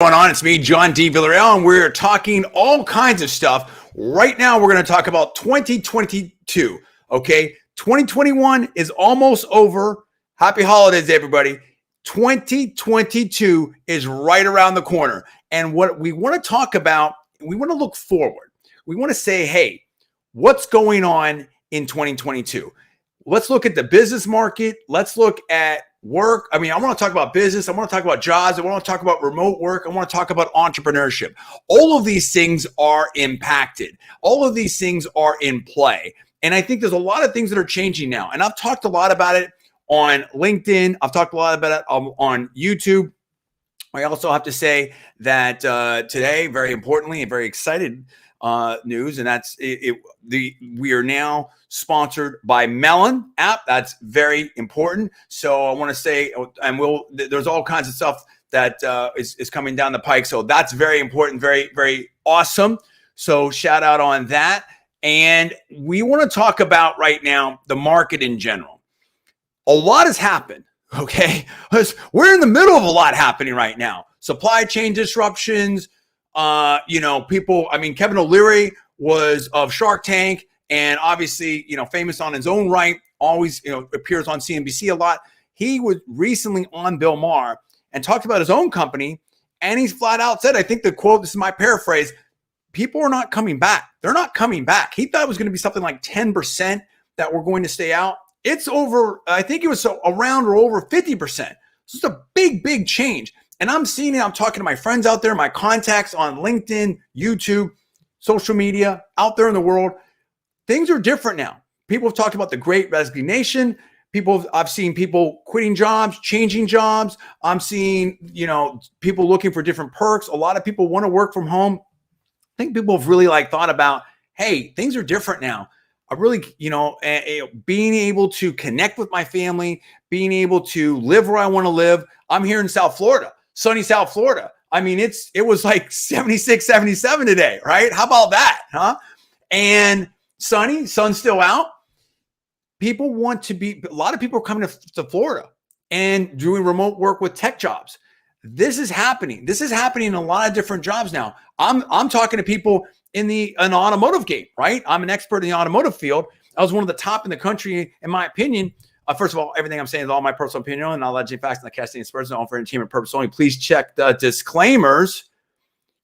Going on? It's me, John D. Villarreal, and we're talking all kinds of stuff. Right now, we're going to talk about 2022. Okay, 2021 is almost over. Happy holidays, everybody. 2022 is right around the corner. And what we want to talk about, we want to look forward. We want to say, hey, what's going on in 2022? Let's look at the business market. Let's look at work. I want to talk about business. I want to talk about jobs. I want to talk about remote work. I want to talk about entrepreneurship. All of these things are impacted. All of these things are in play. And I think there's a lot of things that are changing now. And I've talked a lot about it on LinkedIn. I've talked a lot about it on YouTube. I also have to say that today, very importantly and very excited news, and that's we are now sponsored by Melon app. That's very important. So I want to say, and there's all kinds of stuff that is coming down the pike. So that's very important, very, very awesome. So shout out on that. And we want to talk about right now the market in general. A lot has happened. Okay, we're in the middle of a lot happening right now. Supply chain disruptions. People. Kevin O'Leary was of Shark Tank, and obviously, famous on his own right. Always, appears on CNBC a lot. He was recently on Bill Maher and talked about his own company, and he's flat out said, I think the quote, this is my paraphrase, people are not coming back. They're not coming back. He thought it was going to be something like 10% that were going to stay out. It's over, I think it was around or over 50%. So it's a big, big change. And I'm seeing it. I'm talking to my friends out there, my contacts on LinkedIn, YouTube, social media, out there in the world. Things are different now. People have talked about the Great Resignation. I've seen people quitting jobs, changing jobs. I'm seeing, people looking for different perks. A lot of people want to work from home. I think people have really thought about, hey, things are different now. I really, being able to connect with my family, being able to live where I want to live. I'm here in South Florida, sunny South Florida. It was like 76, 77 today, right? How about that, huh? And sun's still out. A lot of people are coming to Florida and doing remote work with tech jobs. This is happening. This is happening in a lot of different jobs now. I'm talking to people in an automotive game, right? I'm an expert in the automotive field. I was one of the top in the country, in my opinion. First of all, everything I'm saying is all my personal opinion and knowledge and facts, and the casting experts and all for entertainment purpose only. Please check the disclaimers.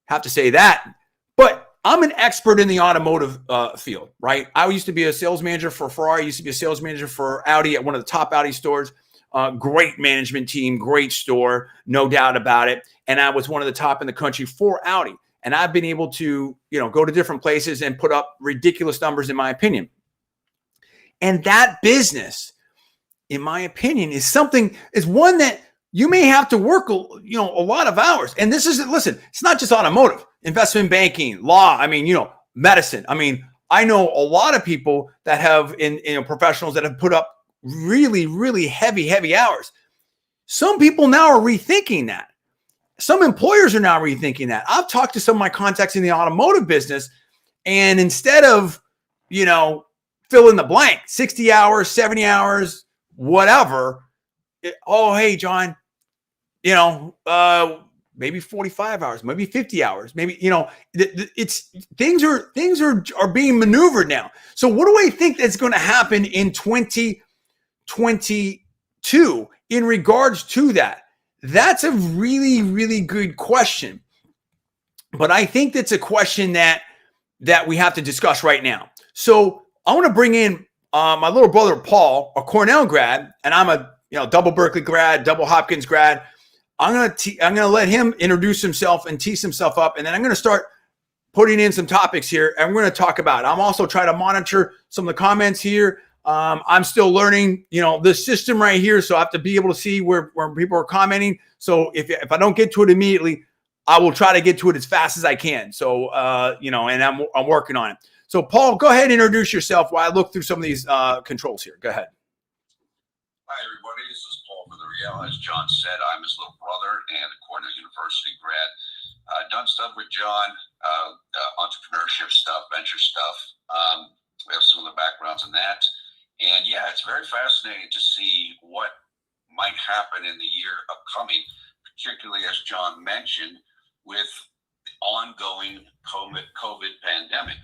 Have to say that. But I'm an expert in the automotive field, right? I used to be a sales manager for Ferrari. I used to be a sales manager for Audi at one of the top Audi stores. Great management team, great store, no doubt about it. And I was one of the top in the country for Audi. And I've been able to, go to different places and put up ridiculous numbers, in my opinion. And that business, in my opinion, is one that you may have to work, a lot of hours. And listen, it's not just automotive, investment banking, law, medicine. I know a lot of people that have professionals that have put up really, really heavy hours. Some people now are rethinking that. Some employers are now rethinking that. I've talked to some of my contacts in the automotive business, and instead of, fill in the blank, 60 hours, 70 hours, whatever. Hey, John, maybe 45 hours, maybe 50 hours, maybe, things are being maneuvered now. So what do I think that's going to happen in 2022 in regards to that? That's a really, really good question. But I think that's a question that we have to discuss right now. So I want to bring in my little brother, Paul, a Cornell grad, and I'm a double Berkeley grad, double Hopkins grad. I'm gonna let him introduce himself and tease himself up, and then I'm gonna start putting in some topics here, and we're gonna talk about it. I'm also trying to monitor some of the comments here. I'm still learning, this system right here, so I have to be able to see where people are commenting. So if I don't get to it immediately, I will try to get to it as fast as I can. So and I'm working on it. So Paul, go ahead and introduce yourself while I look through some of these controls here. Go ahead. Hi everybody, this is Paul Villarreal. As John said, I'm his little brother and a Cornell University grad. Done stuff with John, entrepreneurship stuff, venture stuff. We have some of the backgrounds in that. And yeah, it's very fascinating to see what might happen in the year upcoming, particularly as John mentioned, with the ongoing COVID pandemic.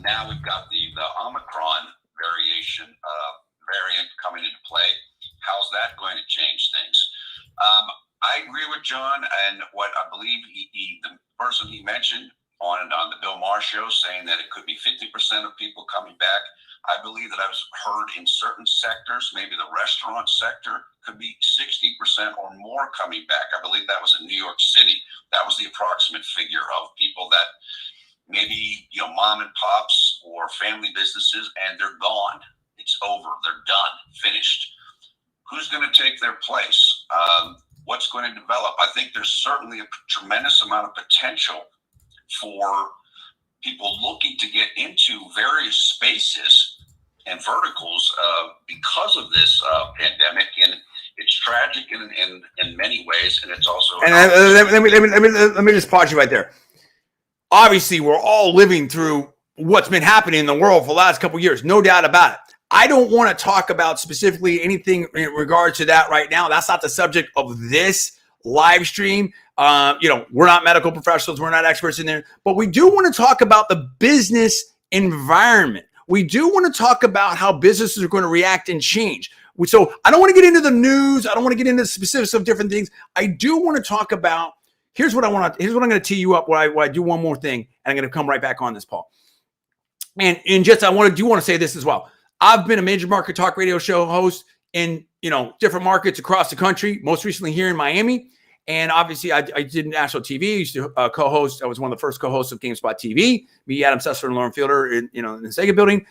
Now we've got the Omicron variant coming into play. How's that going to change things? I agree with John, and what I believe the person he mentioned on the Bill Maher show, saying that it could be 50% of people coming back. I believe that I've heard in certain sectors, maybe the restaurant sector, could be 60% or more coming back. I believe that was in New York City. That was the approximate figure of people that maybe, mom and pops or family businesses, and they're gone. It's over. They're done, finished. Who's going to take their place? What's going to develop? I think there's certainly a tremendous amount of potential for people looking to get into various spaces and verticals because of this pandemic, and it's tragic in many ways, and it's also. And let me just pause you right there. Obviously, we're all living through what's been happening in the world for the last couple of years, no doubt about it. I don't want to talk about specifically anything in regard to that right now. That's not the subject of this live stream. We're not medical professionals. We're not experts in there, but we do want to talk about the business environment. We do want to talk about how businesses are going to react and change. So I don't want to get into the news. I don't want to get into the specifics of different things. I do want to talk about, here's what I'm going to tee you up while I do one more thing. And I'm going to come right back on this, Paul. And just, I want to say this as well. I've been a major market talk radio show host in, different markets across the country, most recently here in Miami. And obviously I did national TV. I used to co-host. I was one of the first co-hosts of GameSpot TV. Me, Adam Sessler, and Lauren Fielder in the Sega building.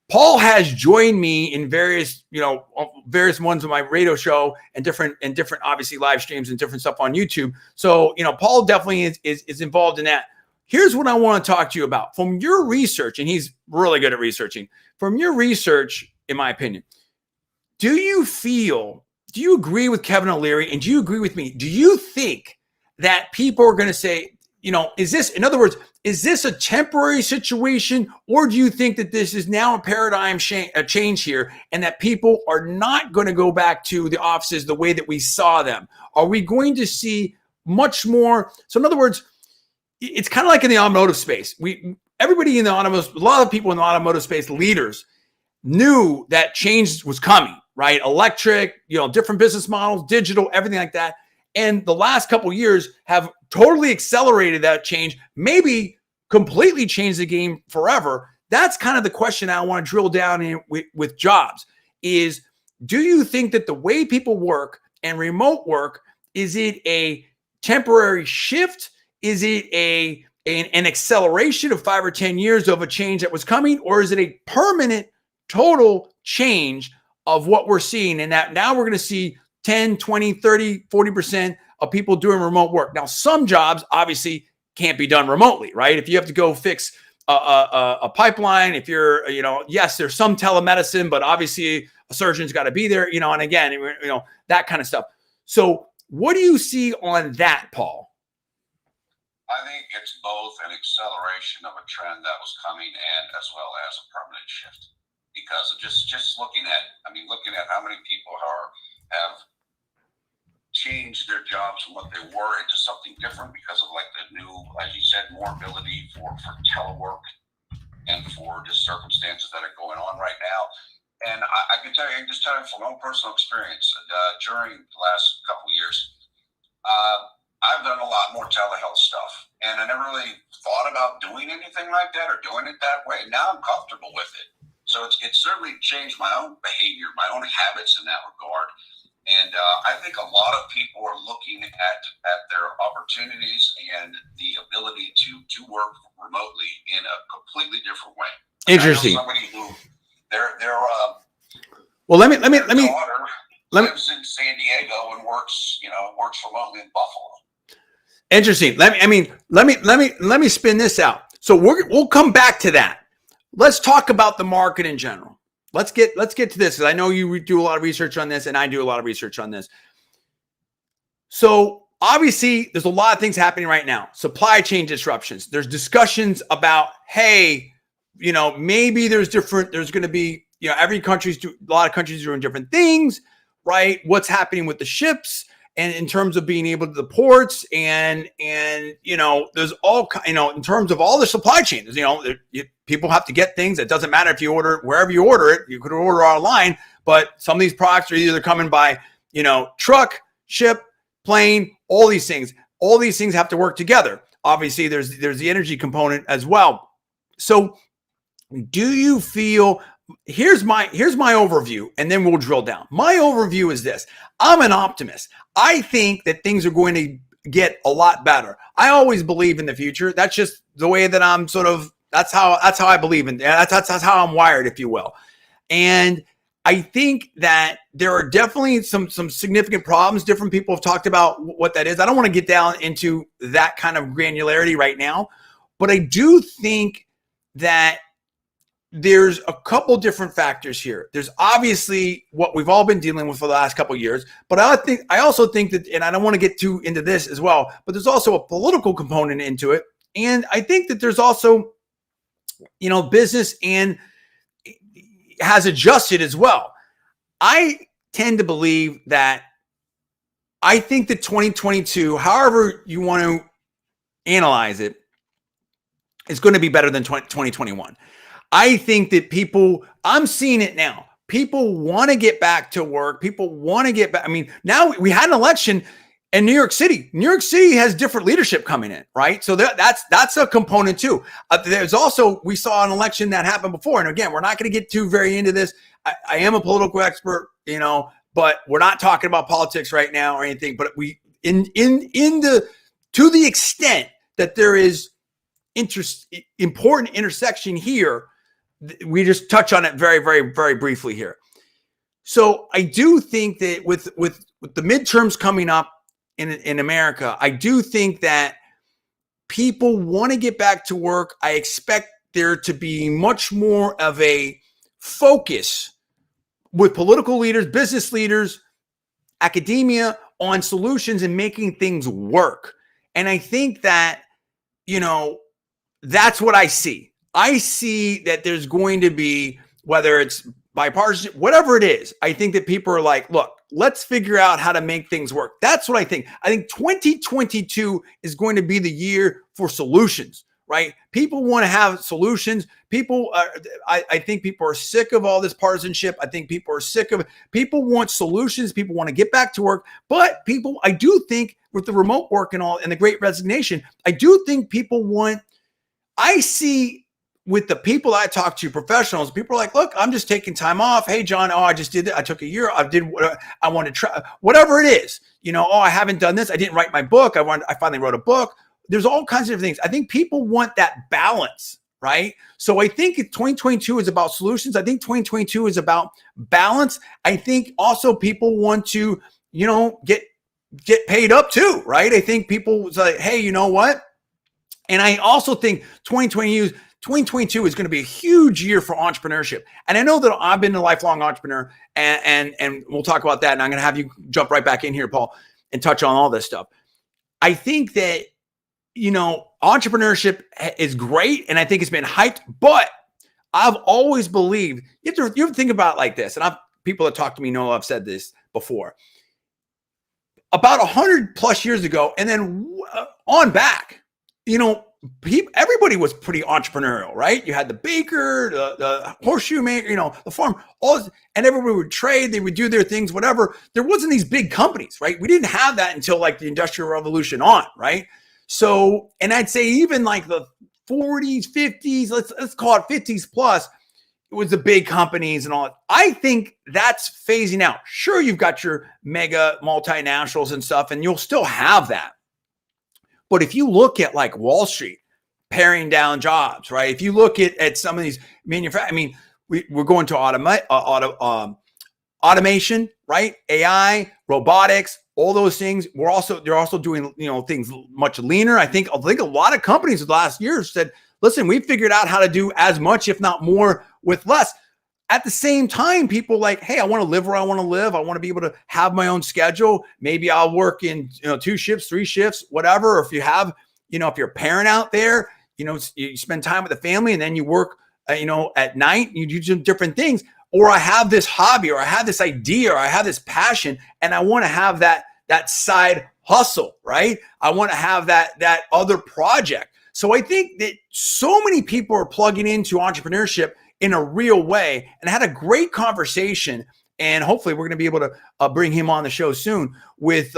Paul has joined me in various ones of my radio show and different obviously live streams and different stuff on YouTube. So, Paul definitely is involved in that. Here's what I want to talk to you about. From your research, and he's really good at researching, from your research, in my opinion, do you agree with Kevin O'Leary, and do you agree with me? Do you think that people are going to say, is this a temporary situation, or do you think that this is now a paradigm change here, and that people are not going to go back to the offices the way that we saw them? Are we going to see much more? So in other words, it's kind of like in the automotive space. Everybody in the automotive, a lot of people in the automotive space, leaders, knew that change was coming, right? Electric, different business models, digital, everything like that. And the last couple of years have totally accelerated that change, maybe completely changed the game forever. That's kind of the question I want to drill down in with jobs is, do you think that the way people work and remote work, is it a temporary shift? Is it an acceleration of 5 or 10 years of a change that was coming? Or is it a permanent total change of what we're seeing? And that now we're going to see 10, 20, 30, 40% of people doing remote work. Now, some jobs obviously can't be done remotely, right? If you have to go fix a pipeline, if you're, yes, there's some telemedicine, but obviously a surgeon's got to be there, and again, that kind of stuff. So what do you see on that, Paul? I think it's both an acceleration of a trend that was coming and as well as a permanent shift. Because of just looking at how many people have changed their jobs from what they were into something different because of like the new, as you said, more ability for telework and for just circumstances that are going on right now. And I can just tell you from my own personal experience during the last couple of years, I've done a lot more telehealth stuff, and I never really thought about doing anything like that or doing it that way. Now I'm comfortable with it. So it's certainly changed my own behavior, my own habits in that regard. And I think a lot of people are looking at their opportunities and the ability to work remotely in a completely different way. Interesting. Somebody who well, let me lives in San Diego and works remotely in Buffalo. Interesting. Let me spin this out. So we'll come back to that. Let's talk about the market in general. Let's get to this, because I know you do a lot of research on this, and I do a lot of research on this. So obviously, there's a lot of things happening right now. Supply chain disruptions. There's discussions about, hey, maybe there's going to be, a lot of countries doing different things, right? What's happening with the ships? and in terms of being able to the ports and there's all in terms of all the supply chains, people have to get things. It doesn't matter if you order wherever you order it, you could order online, but some of these products are either coming by, truck, ship, plane, all these things have to work together. Obviously there's the energy component as well. So do you feel, here's my overview, and then we'll drill down. My overview is this. I'm an optimist. I think that things are going to get a lot better. I always believe in the future. That's just the way that I'm that's how I believe in. That's how I'm wired, if you will. And I think that there are definitely some significant problems. Different people have talked about what that is. I don't want to get down into that kind of granularity right now, but I do think that there's a couple different factors here. There's obviously what we've all been dealing with for the last couple of years, but I also think that, and I don't want to get too into this as well, but there's also a political component into it. And I think that there's also, business and has adjusted as well. I tend to believe that I think that 2022, however you want to analyze it, is going to be better than 2021. I think that I'm seeing it now. People want to get back to work. People want to get back. I mean, now we had an election in New York City. New York City has different leadership coming in, right? So that's a component too. There's also, we saw an election that happened before. And again, we're not going to get too very into this. I am a political expert, but we're not talking about politics right now or anything. But to the extent that there is important intersection here, we just touch on it very, very, very briefly here. So I do think that with the midterms coming up in America, I do think that people want to get back to work. I expect there to be much more of a focus with political leaders, business leaders, academia on solutions and making things work. And I think that, that's what I see. I see that there's going to be, whether it's bipartisan, whatever it is, I think that people are like, look, let's figure out how to make things work. That's what I think. I think 2022 is going to be the year for solutions, right? People want to have solutions. I think people are sick of all this partisanship. I think people want solutions. People want to get back to work. But I do think with the remote work and all and the great resignation, I do think I see with the people I talk to, professionals, people are like, look, I'm just taking time off. Hey, John, I just did it. I took a year. I did what I wanted to try, whatever it is. I haven't done this. I didn't write my book. I finally wrote a book. There's all kinds of things. I think people want that balance, right? So I think 2022 is about solutions. I think 2022 is about balance. I think also people want to, get paid up too, right? I think people say, hey, you know what? And I also think 2022 is going to be a huge year for entrepreneurship. And I know that I've been a lifelong entrepreneur, and we'll talk about that. And I'm going to have you jump right back in here, Paul, and touch on all this stuff. I think that, entrepreneurship is great, and I think it's been hyped, but I've always believed, you have to think about it like this. And people that talk to me know I've said this before. About 100 plus years ago, and then on back, everybody was pretty entrepreneurial, right? You had the baker, the horseshoe maker, the farm, and everybody would trade. They would do their things, whatever. There wasn't these big companies, right? We didn't have that until like the Industrial Revolution on, right? So, and I'd say even like the 40s, 50s, let's call it 50s plus, it was the big companies and all. I think that's phasing out. Sure, you've got your mega multinationals and stuff, and you'll still have that. But if you look at like Wall Street paring down jobs, right? If you look at some of these manufacturing, we're going to automation, right? AI, robotics, all those things. They're also doing, things much leaner. I think a lot of companies the last year said, listen, we figured out how to do as much, if not more, with less. At the same time, people like, hey, I want to live where I want to live. I want to be able to have my own schedule. Maybe I'll work in 2 shifts, 3 shifts, whatever. Or if you have, if you're a parent out there, you spend time with the family and then you work, at night, you do some different things. Or I have this hobby, or I have this idea, or I have this passion, and I want to have that that side hustle, right? I want to have that other project. So I think that so many people are plugging into entrepreneurship in a real way, and I had a great conversation, and hopefully we're going to be able to bring him on the show soon with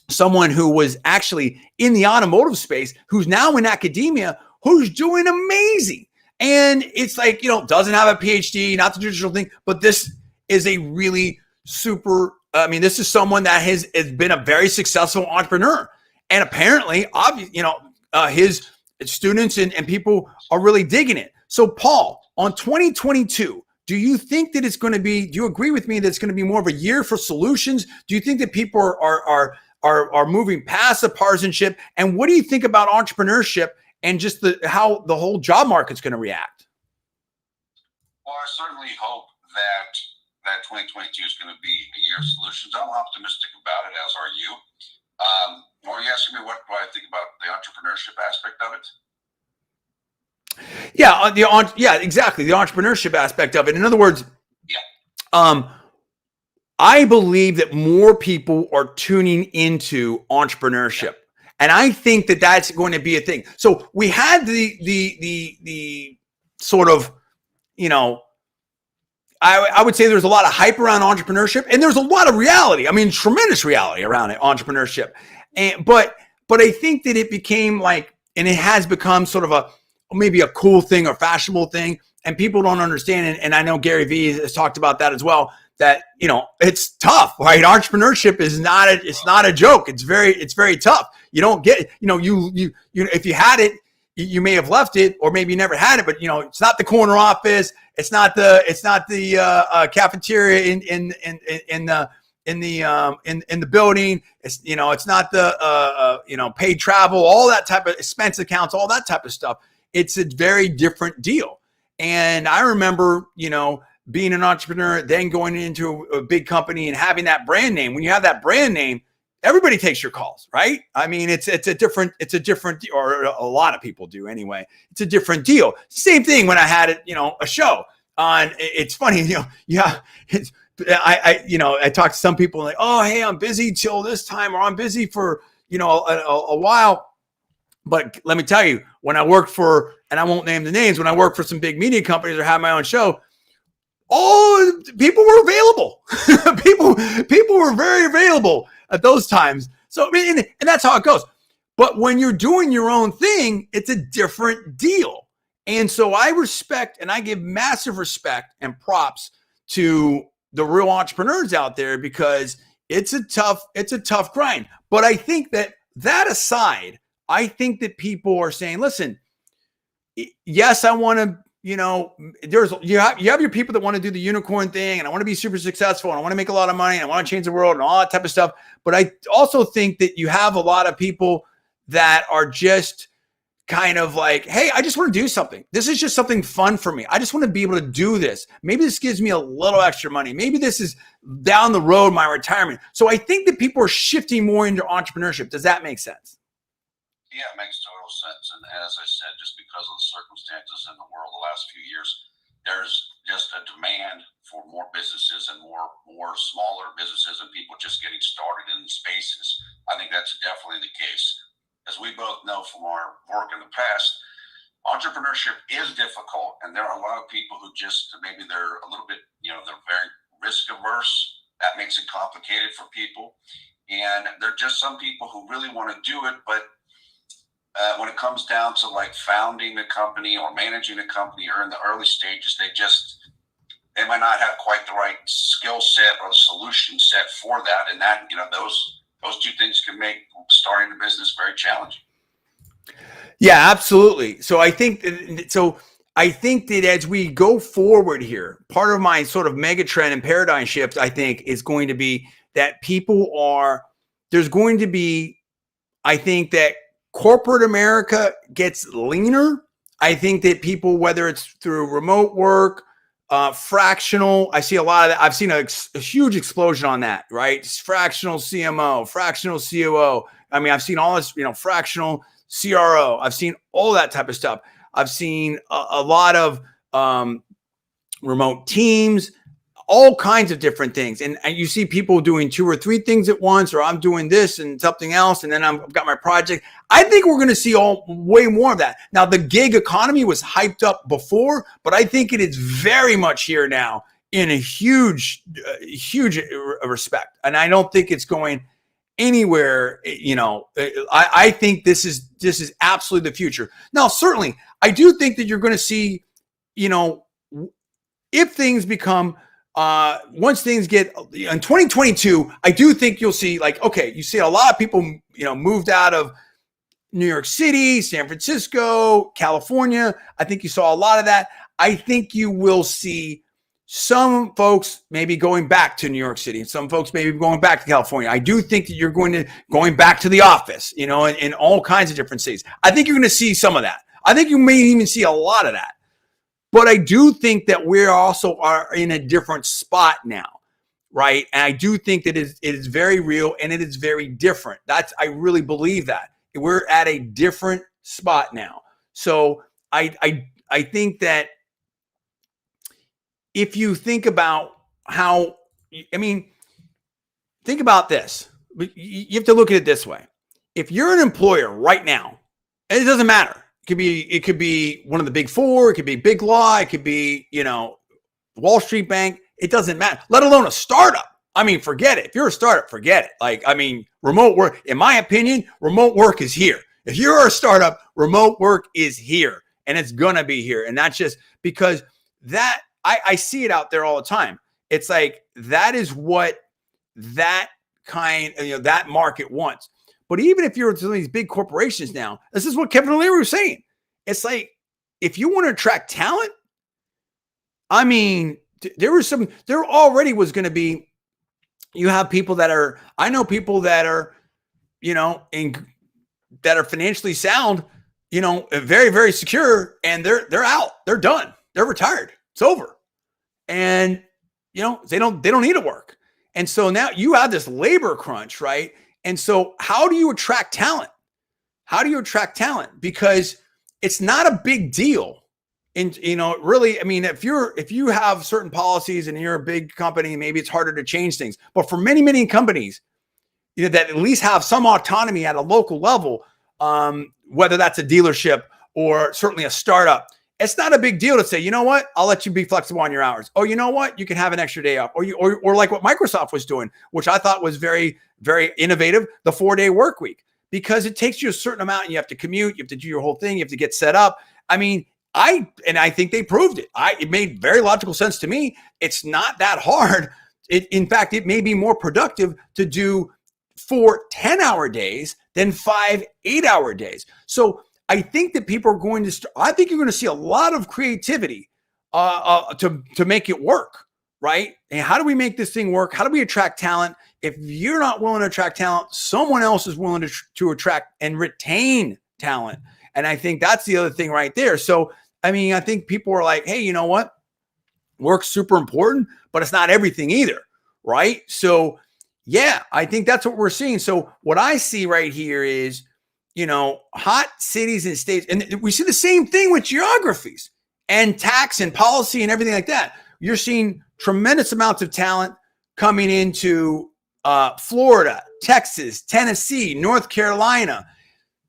someone who was actually in the automotive space, who's now in academia, who's doing amazing. And it's like, doesn't have a PhD, not the traditional thing, but this is a really super, this is someone that has been a very successful entrepreneur. And apparently, his students and people are really digging it. So Paul, on 2022, do you think that do you agree with me that it's going to be more of a year for solutions? Do you think that people are moving past the partisanship? And what do you think about entrepreneurship and just how the whole job market's going to react? Well, I certainly hope that 2022 is going to be a year of solutions. I'm optimistic about it, as are you. Are you asking me what I think about the entrepreneurship aspect of it? Yeah, exactly. The entrepreneurship aspect of it. In other words, I believe that more people are tuning into entrepreneurship. And I think that that's going to be a thing. So we had the sort of, I would say there's a lot of hype around entrepreneurship, and there's a lot of reality. Tremendous reality around it, entrepreneurship. But I think that it became and it has become sort of maybe a cool thing or fashionable thing, and people don't understand it. And I know Gary Vee has talked about that as well, that, it's tough, right? Entrepreneurship is it's not a joke. It's very tough. You don't get, you if you had it, you may have left it, or maybe you never had it, but it's not the corner office. It's not the cafeteria in the building. It's not the paid travel, all that type of expense accounts, all that type of stuff. It's a very different deal. And I remember, being an entrepreneur, then going into a big company and having that brand name. When you have that brand name, everybody takes your calls, right? It's a different, or a lot of people do anyway. It's a different deal. Same thing when I had a show on. It's funny, I talk to some people like, oh, hey, I'm busy till this time, or I'm busy for a while. But let me tell you, when I worked for, and I won't name the names, when I worked for some big media companies or had my own show, people were available. people were very available at those times. So, and that's how it goes. But when you're doing your own thing, it's a different deal. And so I respect, and I give massive respect and props to the real entrepreneurs out there, because it's a tough grind. But I think that aside, I think that people are saying, listen, yes, I want to, you have your people that want to do the unicorn thing, and I want to be super successful, and I want to make a lot of money, and I want to change the world and all that type of stuff. But I also think that you have a lot of people that are just kind of like, hey, I just want to do something. This is just something fun for me. I just want to be able to do this. Maybe this gives me a little extra money. Maybe this is down the road, my retirement. So I think that people are shifting more into entrepreneurship. Does that make sense? Yeah, it makes total sense. And as I said, just because of the circumstances in the world the last few years, there's just a demand for more businesses and more smaller businesses and people just getting started in spaces. I think that's definitely the case. As we both know from our work in the past, entrepreneurship is difficult, and there are a lot of people who just maybe they're a little bit, they're very risk averse. That makes it complicated for people. And there are just some people who really want to do it, but when it comes down to founding a company or managing a company or in the early stages, they might not have quite the right skill set or solution set for that. And that, those two things can make starting a business very challenging. Yeah, absolutely. So I think that as we go forward here, part of my sort of mega trend and paradigm shift, I think, is going to be that there's going to be, I think that corporate America gets leaner. I think that people, whether it's through remote work, fractional, I see a lot of that. I've seen a huge explosion on that, right? Fractional CMO, fractional COO. I've seen all this, fractional CRO. I've seen all that type of stuff. I've seen a lot of remote teams. all kinds of different things. And you see people doing 2 or 3 things at once, or I'm doing this and something else, and then I've got my project. I think we're going to see way more of that. Now, the gig economy was hyped up before, but I think it is very much here now in a huge respect. And I don't think it's going anywhere. I think this is absolutely the future. Now, certainly, I do think that you're going to see, if things become, once things get in 2022, I do think you'll see, you see a lot of people, moved out of New York City, San Francisco, California. I think you saw a lot of that. I think you will see some folks maybe going back to New York City, and some folks maybe going back to California. I do think that you're going back to the office, in all kinds of different cities. I think you're going to see some of that. I think you may even see a lot of that. But I do think that we also are in a different spot now, right? And I do think that it is very real and it is very different. I really believe that. We're at a different spot now. So I think that if you think about think about this. You have to look at it this way. If you're an employer right now, and it doesn't matter. It could be one of the big 4. It could be Big Law. It could be, Wall Street Bank. It doesn't matter, let alone a startup. Forget it. If you're a startup, forget it. Remote work, in my opinion, remote work is here. If you're a startup, remote work is here, and it's going to be here. And that's just because that I see it out there all the time. It's like, that is what that that market wants. But even if you're some of these big corporations now, this is what Kevin O'Leary was saying. It's like, if you want to attract talent, there already was going to be, you have people that are, I know people that are, that are financially sound, very, very secure, and they're out, they're done, they're retired, it's over. And, they don't need to work. And so now you have this labor crunch, right? And so how do you attract talent? Because it's not a big deal. And, really, if you have certain policies and you're a big company, maybe it's harder to change things. But for many, many companies, that at least have some autonomy at a local level, whether that's a dealership or certainly a startup, it's not a big deal to say, you know what, I'll let you be flexible on your hours. Oh, you know what, you can have an extra day off. Or like what Microsoft was doing, which I thought was very, very innovative, the 4-day work week, because it takes you a certain amount and you have to commute, you have to do your whole thing, you have to get set up. I think they proved it. It made very logical sense to me. It's not that hard. In fact, it may be more productive to do 4 10-hour days than 5 8-hour days. So I think that people are going to I think you're going to see a lot of creativity to make it work, right? And how do we make this thing work? How do we attract talent? If you're not willing to attract talent, someone else is willing to attract and retain talent. And I think that's the other thing right there. So, I think people are like, hey, you know what? Work's super important, but it's not everything either, right? So, yeah, I think that's what we're seeing. So what I see right here is, hot cities and states, and we see the same thing with geographies and tax and policy and everything like that. You're seeing tremendous amounts of talent coming into Florida, Texas, Tennessee, North Carolina.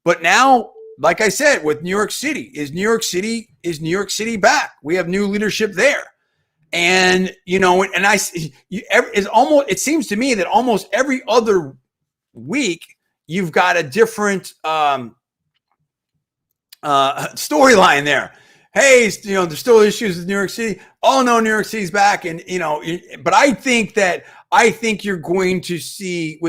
But now, like I said, with New York City, is New York City back? We have new leadership there. And, it seems to me that almost every other week, you've got a different storyline there. Hey, there's still issues with New York City. Oh no, New York City's back. And, but I think you're going to see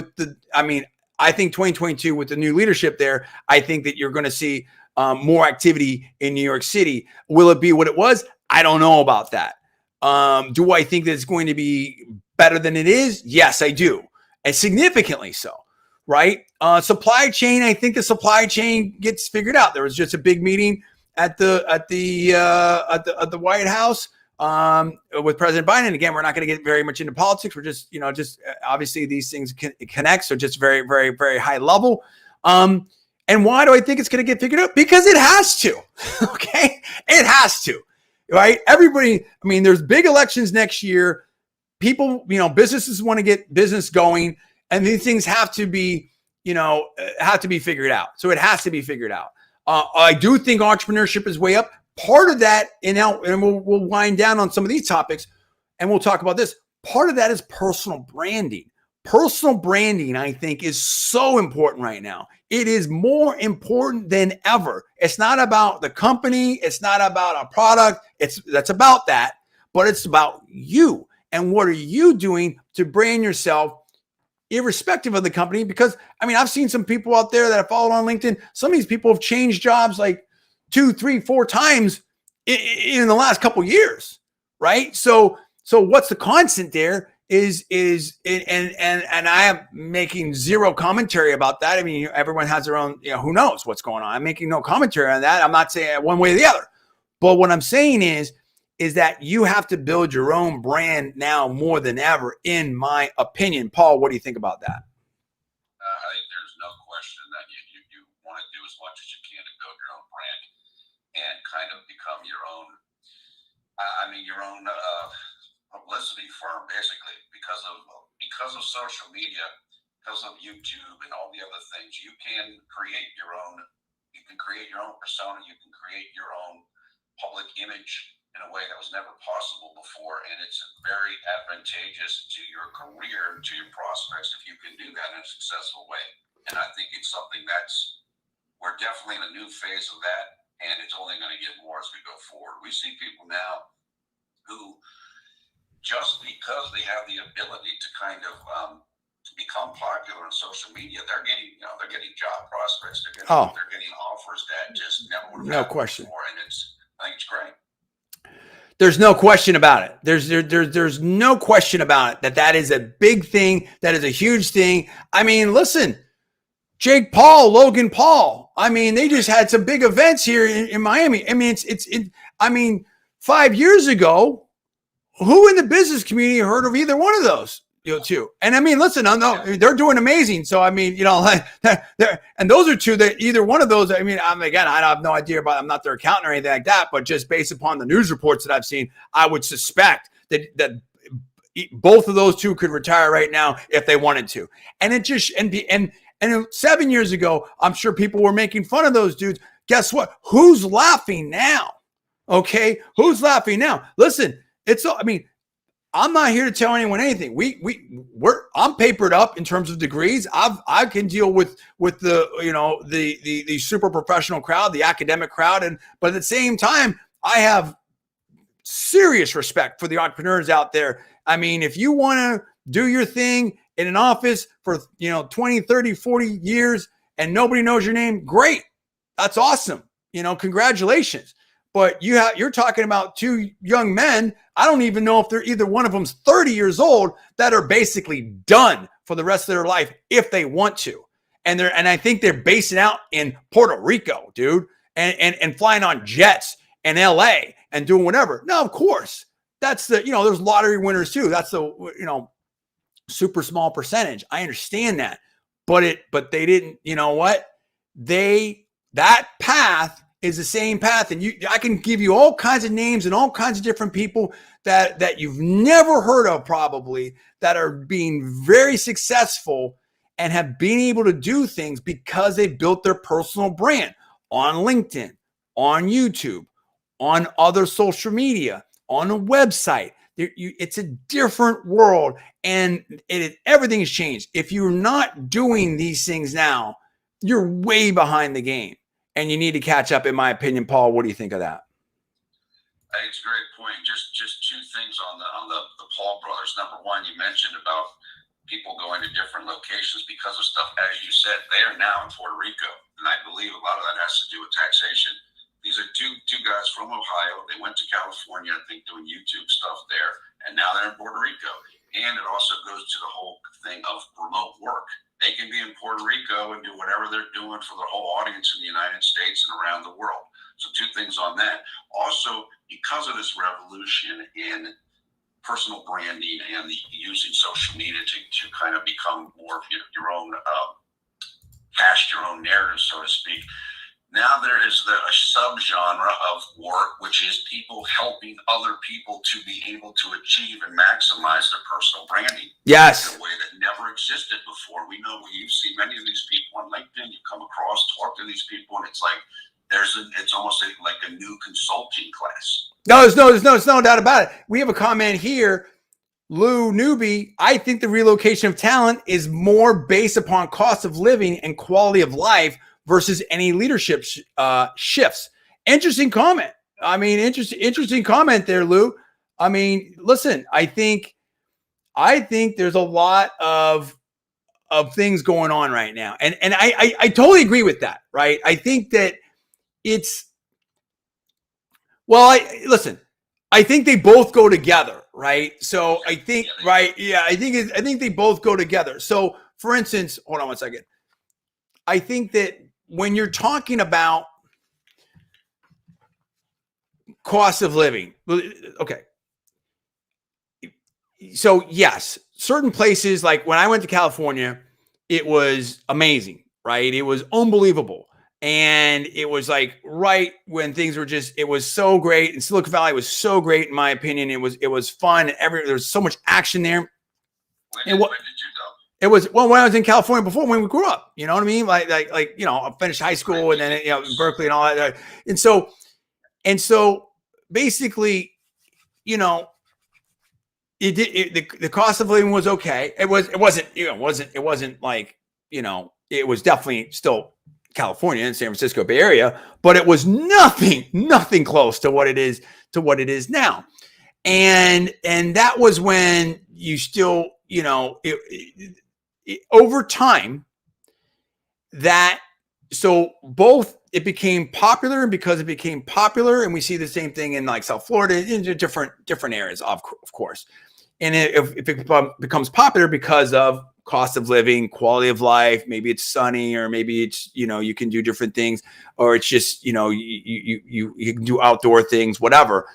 I think 2022 with the new leadership there, I think that you're going to see more activity in New York City. Will it be what it was? I don't know about that. Do I think that it's going to be better than it is? Yes, I do. And significantly so, right? Supply chain, I think the supply chain gets figured out. There was just a big meeting at the White House with President Biden. Again, we're not going to get very much into politics. We're just obviously these things connect. So just very, very, very high level. And why do I think it's going to get figured out? Because it has to. Okay. It has to, right? Everybody, there's big elections next year. people, businesses want to get business going, and these things have to be, figured out. So it has to be figured out. I do think entrepreneurship is way up. Part of that, and we'll wind down on some of these topics, and we'll talk about this. Part of that is personal branding. Personal branding, I think, is so important right now. It is more important than ever. It's not about the company. It's not about a product. That's about that, but it's about you. And what are you doing to brand yourself irrespective of the company? Because, I've seen some people out there that I followed on LinkedIn. Some of these people have changed jobs like 2, 3, 4 times in the last couple of years, right? So what's the constant there is and I am making zero commentary about that. Everyone has their own, who knows what's going on. I'm making no commentary on that. I'm not saying one way or the other. But what I'm saying is that you have to build your own brand now more than ever, in my opinion. Paul, what do you think about that? I think there's no question that you want to do as much as you can to build your own brand and kind of become your own, your own publicity firm, basically, because of social media, because of YouTube and all the other things. You can create your own persona. You can create your own public image in a way that was never possible before, and it's very advantageous to your career, to your prospects, if you can do that in a successful way. And I think it's something we're definitely in a new phase of that, and it's only going to get more as we go forward. We see people now who, just because they have the ability to kind of become popular on social media, they're getting job prospects, they're getting offers that just never would have happened before, and I think it's great. There's no question about it. There's no question about it that is a big thing. That is a huge thing. Listen, Jake Paul, Logan Paul. They just had some big events here in Miami. 5 years ago, who in the business community heard of either one of those? Two. And listen, they're doing amazing. So, and those are two that either one of those, again, I have no idea about, I'm not their accountant or anything like that, but just based upon the news reports that I've seen, I would suspect that both of those two could retire right now if they wanted to. And it just, and 7 years ago, I'm sure people were making fun of those dudes. Guess what? Who's laughing now? Okay. Who's laughing now? Listen, I'm not here to tell anyone anything. I'm papered up in terms of degrees. I can deal with the super professional crowd, the academic crowd, but at the same time, I have serious respect for the entrepreneurs out there. If you want to do your thing in an office for 20, 30, 40 years and nobody knows your name, great. That's awesome. Congratulations. But you're talking about two young men. I don't even know if they're either one of them's 30 years old, that are basically done for the rest of their life if they want to. And I think they're basing out in Puerto Rico, dude, and flying on jets in LA and doing whatever. Now, of course, that's there's lottery winners too. That's the super small percentage. I understand that. But they didn't, that path is the same path. And I can give you all kinds of names and all kinds of different people that you've never heard of, probably, that are being very successful and have been able to do things because they built their personal brand on LinkedIn, on YouTube, on other social media, on a website. It's a different world, and everything has changed. If you're not doing these things now, you're way behind the game. And you need to catch up, in my opinion. Paul, what do you think of that? I think it's a great point. Just two things on the Paul brothers. Number one, you mentioned about people going to different locations because of stuff. As you said, they are now in Puerto Rico, and I believe a lot of that has to do with taxation. These are two guys from Ohio. They went to California, I think, doing YouTube stuff there, and now they're in Puerto Rico. And it also goes to the whole thing of remote work. They can be in Puerto Rico and do whatever they're doing for their whole audience in the United States and around the world. So two things on that. Also, because of this revolution in personal branding and using social media to kind of become more of your own, cast your own narrative, so to speak, Now there is a subgenre of work, which is people helping other people to be able to achieve and maximize their personal branding. Yes. In a way that never existed before. We know you see many of these people on LinkedIn, you come across, talk to these people, and it's like it's almost like a new consulting class. No, there's no doubt about it. We have a comment here. Lou Newbie, I think the relocation of talent is more based upon cost of living and quality of life versus any leadership shifts. Interesting comment. I mean, interesting comment there, Lou. I mean, listen, I think there's a lot of things going on right now. And I totally agree with that, right? I think that I think they both go together, right? So I think, right. Yeah. I think they both go together. So for instance, hold on one second. I think that when you're talking about cost of living, okay. So yes, certain places, like when I went to California, it was amazing, right? It was unbelievable. And it was like right when things were it was so great. And Silicon Valley was so great, in my opinion. It was fun. There was so much action there. Where did you go? It was, well, when I was in California before, when we grew up, you know what I mean? Like, you know, I finished high school and then, you know, Berkeley and all that. And so basically, you know, the cost of living was okay. It wasn't like, you know, it was definitely still California and San Francisco Bay Area, but it was nothing close to what it is now. And that was when you still, you know, over time so both it became popular, and because it became popular, and we see the same thing in like South Florida, in different areas, of course. And if it becomes popular because of cost of living, quality of life, maybe it's sunny, or maybe it's, you know, you can do different things, or it's just, you know, you can do outdoor things, whatever,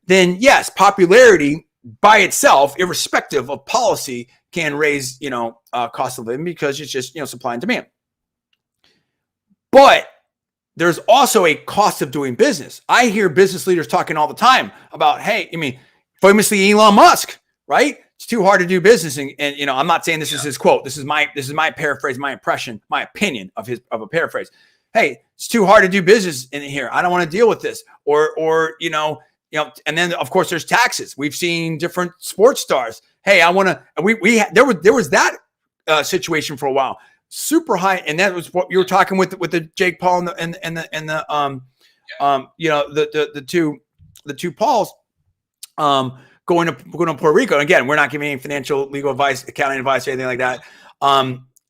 then yes, popularity by itself, irrespective of policy, can raise, you know, cost of living, because it's just, you know, supply and demand. But there's also a cost of doing business. I hear business leaders talking all the time about, hey, I mean, famously Elon Musk, right? It's too hard to do business. And you know, I'm not saying this is his quote. This is my paraphrase, my impression, my opinion of a paraphrase. Hey, it's too hard to do business in here. I don't want to deal with this. Or, you know, and then of course there's taxes. We've seen different sports stars. Hey, I want to, there was that situation for a while, super high. And that was what you were talking with the Jake Paul and the you know, the two Pauls, going to Puerto Rico. And again, we're not giving any financial, legal advice, accounting advice, or anything like that.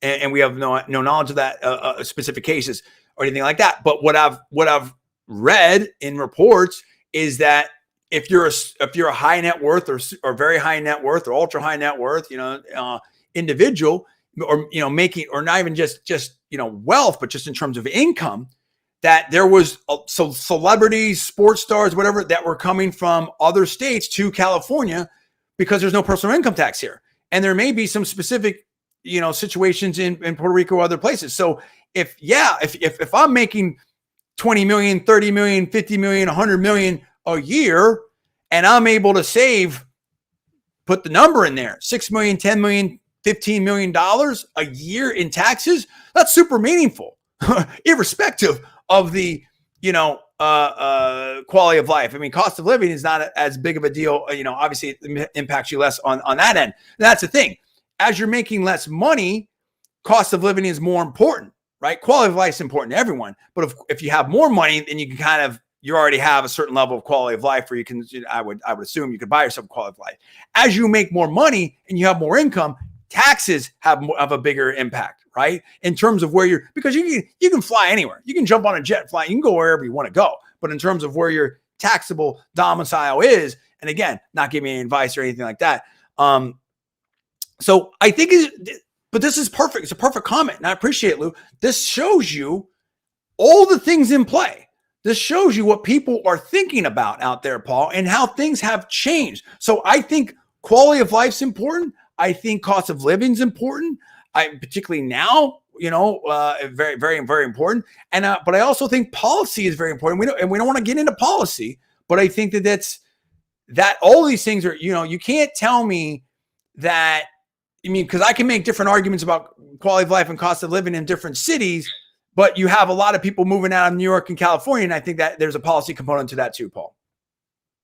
And we have no knowledge of that specific cases or anything like that. But what I've read in reports is that if you're a high net worth or very high net worth or ultra high net worth, you know, individual, or, you know, making, or not even just, you know, wealth, but just in terms of income, that there was so celebrities, sports stars, whatever, that were coming from other states to California because there's no personal income tax here. And there may be some specific, you know, situations in Puerto Rico or other places. So if I'm making 20 million, 30 million, 50 million, 100 million a year, and I'm able to save, put the number in there, 6 million, 10 million, $15 million a year in taxes, that's super meaningful, irrespective of the, you know, quality of life. I mean, cost of living is not as big of a deal. You know, obviously it impacts you less on that end. That's the thing. As you're making less money, cost of living is more important, right? Quality of life is important to everyone. But if you have more money, then you can you already have a certain level of quality of life where you can, I would assume you could buy yourself quality of life. As you make more money and you have more income, taxes have a bigger impact, right? In terms of where because you can fly anywhere. You can jump on a jet, fly, you can go wherever you want to go. But in terms of where your taxable domicile is, and again, not giving any advice or anything like that. So I think, but this is perfect. It's a perfect comment. And I appreciate it, Lou. This shows you all the things in play. This shows you what people are thinking about out there, Paul, and how things have changed. So I think quality of life is important. I think cost of living is important. Particularly now, very, very, very important. And but I also think policy is very important. We don't want to get into policy, but I think that all these things are, you can't tell me that. I mean, because I can make different arguments about quality of life and cost of living in different cities, but you have a lot of people moving out of New York and California, and I think that there's a policy component to that too, Paul.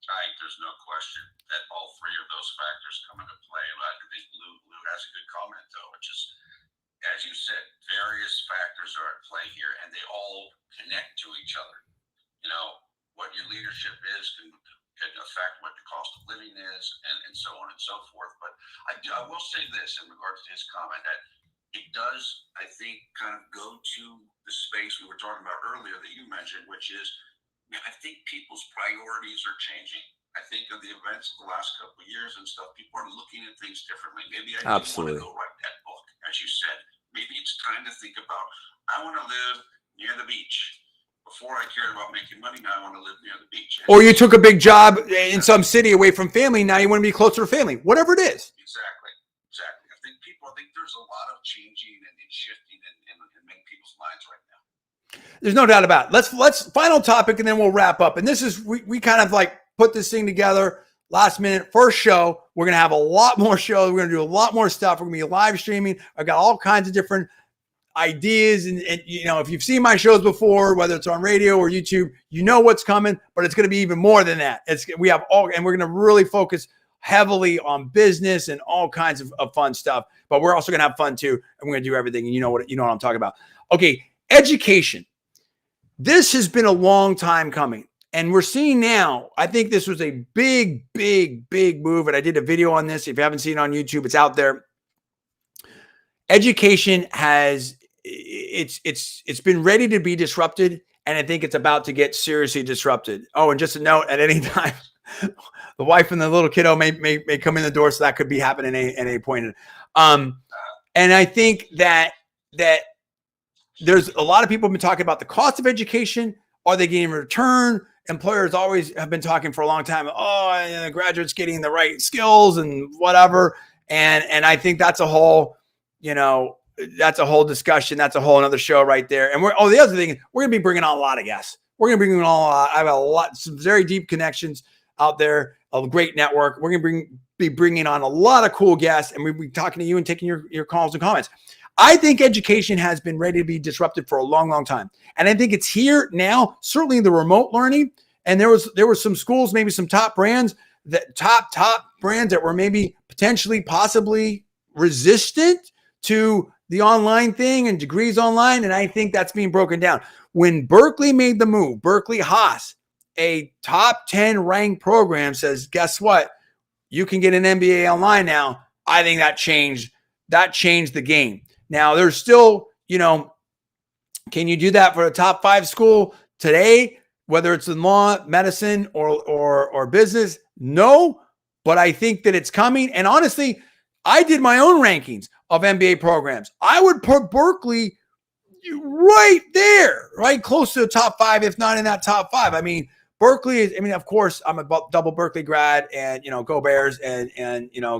There's no question that all three of those factors come into play. I think Lou has a good comment, though, which is, as you said, various factors are at play here, and they all connect to each other. What your leadership is can affect what the cost of living is, and so on and so forth. But I will say this in regards to his comment, that it does, I think, kind of go to the space we were talking about earlier that you mentioned, which is, I think people's priorities are changing. I think of the events of the last couple of years and stuff, people are looking at things differently. Maybe I don't want to go write that book, as you said. Maybe it's time to think about, I want to live near the beach. Before I cared about making money, now I want to live near the beach. Or you took a big job in some city away from family, now you want to be closer to family. Whatever it is. Exactly. I think there's a lot of changing and shifting in many people's minds right now. There's no doubt about it. Let's final topic, and then we'll wrap up. And this is, we kind of like put this thing together last minute. First show, we're going to have a lot more shows. We're going to do a lot more stuff. We're going to be live streaming. I've got all kinds of different ideas. And if you've seen my shows before, whether it's on radio or YouTube, you know what's coming, but it's going to be even more than that. And we're going to really focus heavily on business and all kinds of fun stuff, but we're also going to have fun too. And we're going to do everything. And you know what I'm talking about. Okay. Education. This has been a long time coming, and we're seeing now, I think this was a big, big, big move. And I did a video on this. If you haven't seen it on YouTube, it's out there. Education it's been ready to be disrupted, and I think it's about to get seriously disrupted. Oh, and just a note, at any time, the wife and the little kiddo may come in the door, so that could be happening at any point. And I think that there's a lot of people have been talking about the cost of education. Are they getting a return? Employers always have been talking for a long time. Oh, the graduates getting the right skills and whatever. And I think that's a whole, that's a whole discussion. That's a whole another show right there. And the other thing is we're going to be bringing on a lot of guests. We're going to bring on I have some very deep connections out there, a great network. We're going to be bringing on a lot of cool guests, and we'll be talking to you and taking your calls and comments. I think education has been ready to be disrupted for a long, long time. And I think it's here now, certainly the remote learning. And there were some schools, maybe some top brands top brands that were maybe potentially possibly resistant to the online thing and degrees online. And I think that's being broken down. When Berkeley made the move, Berkeley Haas, a top 10 ranked program, says, guess what? You can get an MBA online now. I think that changed the game. Now there's still, can you do that for a top 5 school today, whether it's in law, medicine, or business? No, but I think that it's coming. And honestly, I did my own rankings of MBA programs. I would put Berkeley right there, right close to the top 5, if not in that top 5. I mean, Berkeley is, of course, I'm a double Berkeley grad, and, go Bears and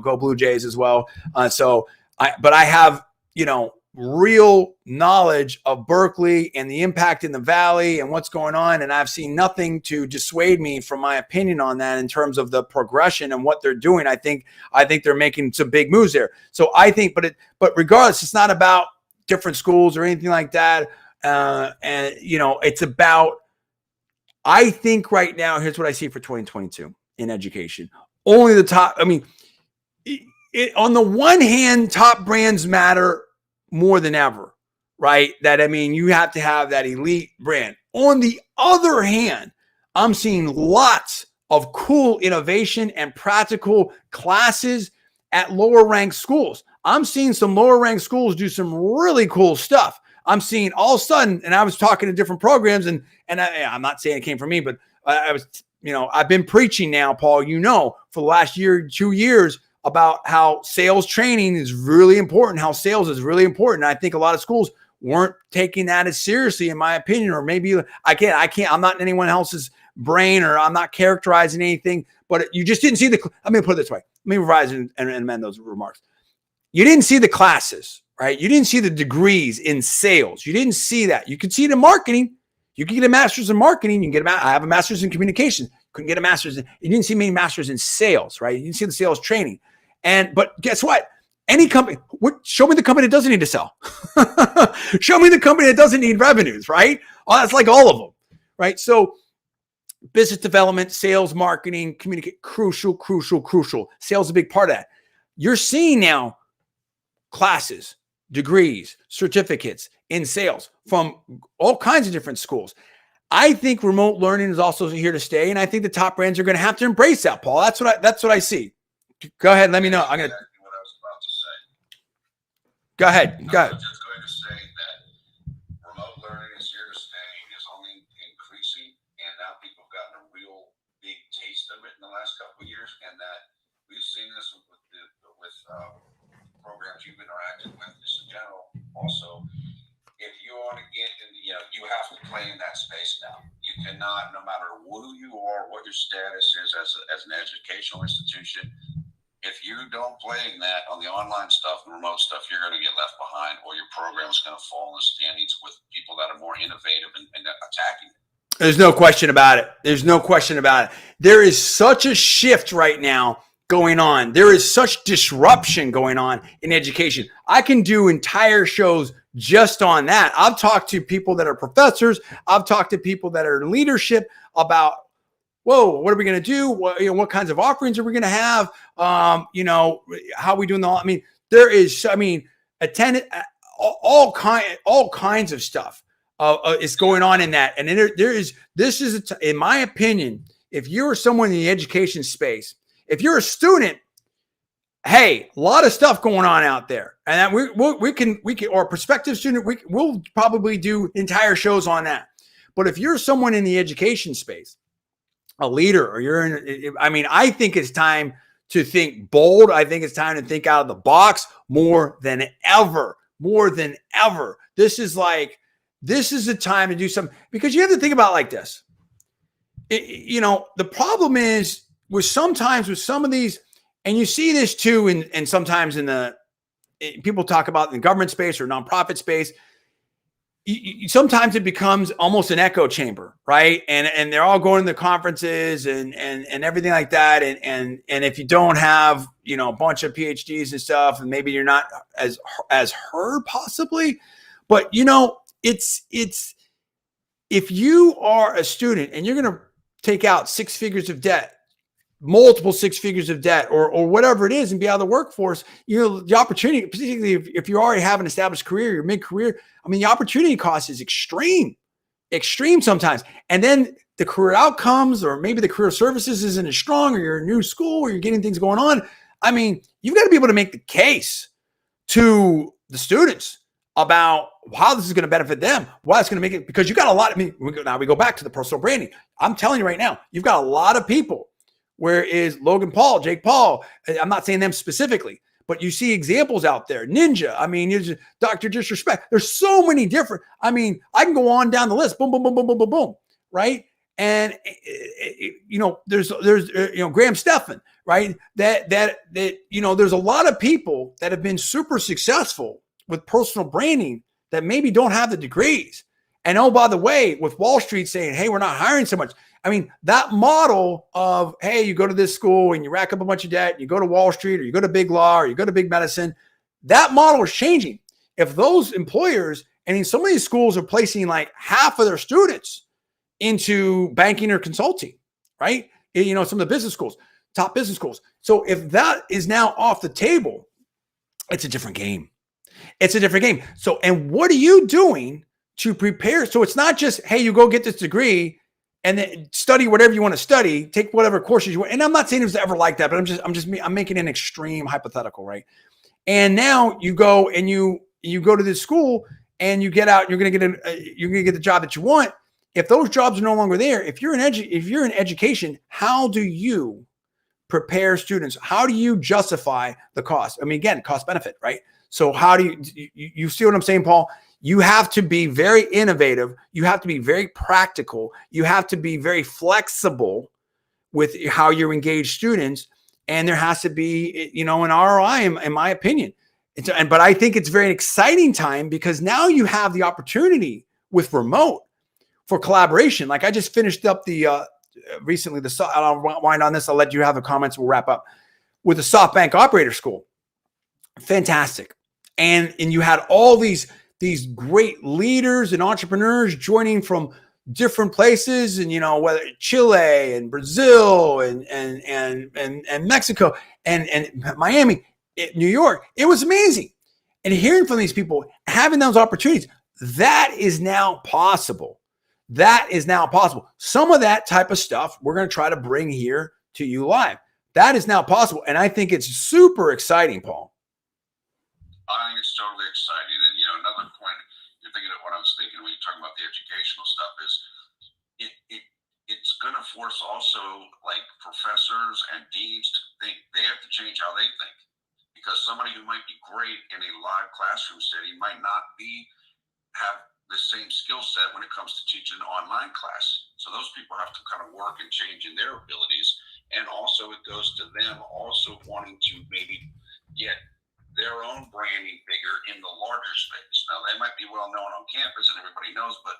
go Blue Jays as well. But I have, real knowledge of Berkeley and the impact in the Valley and what's going on. And I've seen nothing to dissuade me from my opinion on that in terms of the progression and what they're doing. I think they're making some big moves there. So I think, but regardless, it's not about different schools or anything like that. It's about, I think right now, here's what I see for 2022 in education. Only the top, on the one hand, top brands matter more than ever, right? You have to have that elite brand. On the other hand, I'm seeing lots of cool innovation and practical classes at lower ranked schools. I'm seeing some lower ranked schools do some really cool stuff. I'm seeing all of a sudden, and I was talking to different programs, and I'm not saying it came from me, but I've been preaching now, Paul, for the last 2 years, about how sales training is really important, how sales is really important. And I think a lot of schools weren't taking that as seriously, in my opinion, or maybe I'm not in anyone else's brain, or I'm not characterizing anything, but you just didn't see let me put it this way. Let me revise and amend those remarks. You didn't see the classes, right? You didn't see the degrees in sales. You didn't see that. You could see it in marketing. You can get a master's in marketing. You can get I have a master's in communication. Couldn't get a master's in, you didn't see many masters in sales, right? You didn't see the sales training. But guess what? Any company, show me the company that doesn't need to sell. Show me the company that doesn't need revenues, right? Oh, that's like all of them, right? So business development, sales, marketing, communicate, crucial. Sales is a big part of that. You're seeing now classes, degrees, certificates in sales from all kinds of different schools. I think remote learning is also here to stay, and I think the top brands are going to have to embrace that, Paul. That's what I see. Go ahead, let me know. I'm going to. What I was about to say. Go ahead. I was just going to say that remote learning is here to stay, is only increasing, and now people have gotten a real big taste of it in the last couple of years, and that we've seen this with programs you've interacted with just in general. Also, if you want to get in, you have to play in that space now. You cannot, no matter who you are, what your status is as an educational institution. If you don't play in that on the online stuff and remote stuff, you're going to get left behind, or your program is going to fall in the standings with people that are more innovative and attacking it. There's no question about it. There's no question about it. There is such a shift right now going on. There is such disruption going on in education. I can do entire shows just on that. I've talked to people that are professors. I've talked to people that are in leadership about, whoa, what are we going to do? What kinds of offerings are we going to have? How are we doing there is, attendant, all kinds of stuff is going on in that. And in my opinion, if you're someone in the education space, if you're a student, hey, a lot of stuff going on out there, and we can, or a prospective student, we'll probably do entire shows on that. But if you're someone in the education space, a leader, or I think it's time to think bold. I think it's time to think out of the box more than ever. This is the time to do something, because you have to think about it like this. The problem is with some of these, and you see this too, and sometimes people talk about in the government space or nonprofit space. Sometimes it becomes almost an echo chamber, right? And they're all going to the conferences and everything like that. And if you don't have, a bunch of PhDs and stuff, and maybe you're not as heard possibly, but it's if you are a student and you're going to take out multiple six figures of debt or whatever it is, and be out of the workforce, the opportunity, particularly if you already have an established career, your mid-career, the opportunity cost is extreme sometimes. And then the career outcomes, or maybe the career services isn't as strong, or you're in a new school, or you're getting things going on. You've got to be able to make the case to the students about how this is going to benefit them, why it's going to make it, because you got a lot. Now we go back to the personal branding. I'm telling you right now, you've got a lot of people. Where is Logan Paul, Jake Paul? I'm not saying them specifically, but you see examples out there. Ninja, Dr. Disrespect. There's so many different. I can go on down the list. Boom, boom, boom, boom, boom, boom, boom. Right? And there's Graham Stephan, right? That there's a lot of people that have been super successful with personal branding that maybe don't have the degrees. And oh, by the way, with Wall Street saying, hey, we're not hiring so much. That model of, hey, you go to this school and you rack up a bunch of debt, and you go to Wall Street, or you go to big law, or you go to big medicine, that model is changing. If those employers, and in some of these schools are placing like half of their students into banking or consulting, right? Some of the business schools, top business schools. So if that is now off the table, it's a different game. So, and what are you doing to prepare? So it's not just, hey, you go get this degree and then study whatever you want to study, take whatever courses you want. And I'm not saying it was ever like that, but I'm making an extreme hypothetical, right? And now you go and you go to this school and you get out, you're going to get the job that you want. If those jobs are no longer there, if you're in education, how do you prepare students? How do you justify the cost? Again, cost benefit, right? So how do you see what I'm saying, Paul? You have to be very innovative. You have to be very practical. You have to be very flexible with how you engage students. And there has to be, an ROI, in my opinion. But I think it's a very exciting time because now you have the opportunity with remote for collaboration. Like I just finished up recently I'll wind on this. I'll let you have the comments. We'll wrap up with the SoftBank Operator School. Fantastic. And you had all these great leaders and entrepreneurs joining from different places, and whether Chile and Brazil and Mexico and Miami, New York. It was amazing. And hearing from these people, having those opportunities, that is now possible. That is now possible. Some of that type of stuff we're going to try to bring here to you live. That is now possible. And I think it's super exciting, Paul. I think it's totally exciting. And, another point, you're thinking of what I was thinking when you're talking about the educational stuff is it's going to force also like professors and deans to think they have to change how they think, because somebody who might be great in a live classroom setting might not have the same skill set when it comes to teaching an online class. So those people have to kind of work and change in their abilities. And also it goes to them also wanting to maybe get their own branding bigger in the larger space. Now, they might be well known on campus and everybody knows, but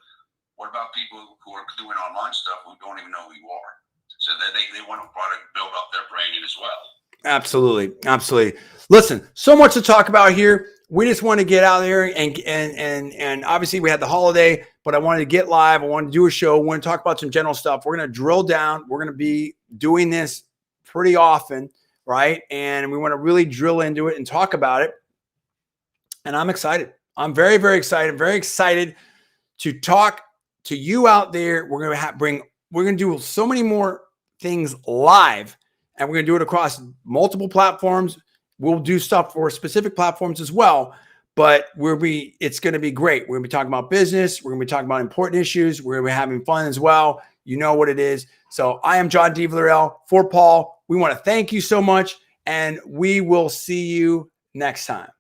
what about people who are doing online stuff who don't even know who you are? So that they want to build up their branding as well. Absolutely. Absolutely. Listen, so much to talk about here. We just want to get out there and obviously we had the holiday, but I wanted to get live. I wanted to do a show. I want to talk about some general stuff. We're going to drill down. We're going to be doing this pretty often. Right. And we want to really drill into it and talk about it. And I'm excited. I'm very, very excited. Very excited to talk to you out there. We're going to do so many more things live, and we're going to do it across multiple platforms. We'll do stuff for specific platforms as well, but it's going to be great. We're going to be talking about business. We're going to be talking about important issues. We're going to be having fun as well. You know what it is. So I am John D. Villarreal for Paul. We want to thank you so much, and we will see you next time.